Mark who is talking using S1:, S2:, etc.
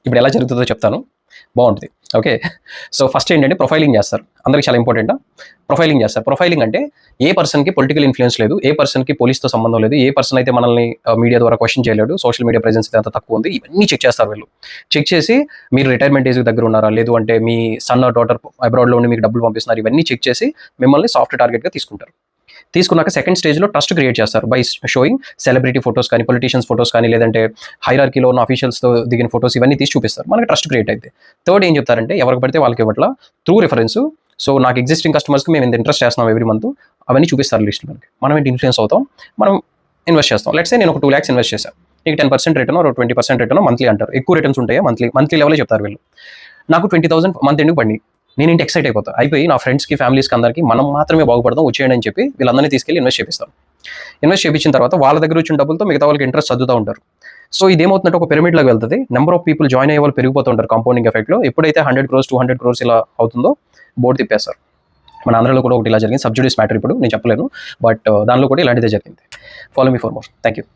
S1: ఇప్పుడు ఎలా జరుగుతుందో చెప్తాను, బాగుంటుంది. ఓకే. సో ఫస్ట్ ఏంటంటే ప్రొఫైలింగ్ చేస్తారు. అందరికి చాలా ఇంపార్టెంట్. ప్రొఫైలింగ్ చేస్తారు. ప్రొఫైలింగ్ అంటే ఏ పర్సన్కి పొలిటికల్ ఇన్ఫ్లుయెన్స్ లేదు, ఏ పర్సన్కి పోలీస్తో సంబంధం లేదు, ఏ పర్సన్ అయితే మనల్ని మీడియా ద్వారా క్వశ్చన్ చేయలేడు, సోషల్ మీడియా ప్రెజెన్స్ అంత తక్కువ ఉంది, ఇవన్నీ చెక్ చేస్తారు వీళ్ళు. చెక్ చేసి మీరు రిటైర్మెంట్ ఏజ్ దగ్గర ఉన్నారా, లేదు అంటే మీ సన్ డాటర్ అబ్రాడ్లో ఉండి మీకు డబ్బులు పంపిస్తున్నారు, ఇవన్నీ చెక్ చేసి మిమ్మల్ని సాఫ్ట్ టార్గెట్గా తీసుకుంటారు. తీసుకున్నాక సెకండ్ స్టేజ్లో ట్రస్ట్ క్రియేట్ చేస్తారు బై షోయింగ్ సెలబ్రిటీ ఫోటోస్ కానీ, పొలిటీషియన్స్ ఫోటోస్ కానీ, లేదంటే హైరార్కీలో ఉన్న అఫీషియల్స్తో దిగిన ఫోటోస్, ఇవన్నీ తీసి చూపిస్తారు. మనకి ట్రస్ట్ క్రియేట్ అయితే థర్డ్ ఏం చెప్తారంటే ఎవరికి పడితే వాళ్ళకి ఇవ్వట్లా, త్రూ రిఫరెన్స్. సో నాకు ఎగ్జిస్టింగ్ కస్టమర్స్కి మేము ఇంత ఇంట్రెస్ట్ చేస్తున్నాం ఎవ్రీ మంత్, అవన్నీ చూపిస్తారు లిస్ట్ మనకి. మనం ఏంటి ఇన్ఫ్లుయెన్స్ అవుతాం, మనం ఇన్వెస్ట్ చేస్తాం. లెట్స్ సే నేను ఒక 2 lakhs ఇన్వెస్ట్ చేశాను, నీకు 10% రిటర్న్, 20% రిటర్న్ మంత్లీ అంటారు. ఎక్కువ రిటర్న్స్ ఉంటాయా, మంత్లీ లెవెలే చెప్తారు వీళ్ళు. నాకు 20,000 మంత్ ఎందుకు పడి, నేను ఇంటి ఎక్సైట్ అయిపోయి నా ఫ్రెండ్స్కి, ఫ్యామిలీస్కి అందరికీ మనం మాత్రమే బాగుపడదాం, వచ్చేయండి అని చెప్పి వీళ్ళందరినీ తీసుకెళ్ళి ఇన్వెస్ట్ చేపిస్తాం. ఇన్వెస్ట్ చేయించిన తర్వాత వాళ్ళ దగ్గర వచ్చిన డబ్బులతో మిగతా వాళ్ళకి ఇంట్రెస్ట్ చదువుతూ ఉంటారు. సో ఇదేమవుతుందంటే ఒక పిరమిడ్ లాగా వెళ్తుంది. నెంబర్ ఆఫ్ పీపుల్ జాయిన్ అయ్యే వాళ్ళు పెరిగిపోతూ ఉంటారు కాంపౌండింగ్ ఎఫెక్ట్లో. ఎప్పుడైతే 100 crores 200 crores ఇలా అవుతుందో బోర్డు తిప్పేస్తారు. మన ఆంధ్రలో కూడా ఒకటి ఇలా జరిగింది. సబ్జుడిస్ మ్యాటర్ ఇప్పుడు నేను చెప్పలేను, బట్ దానిలో కూడా ఇలాంటిదే జరిగింది. Follow me for more. Thank you.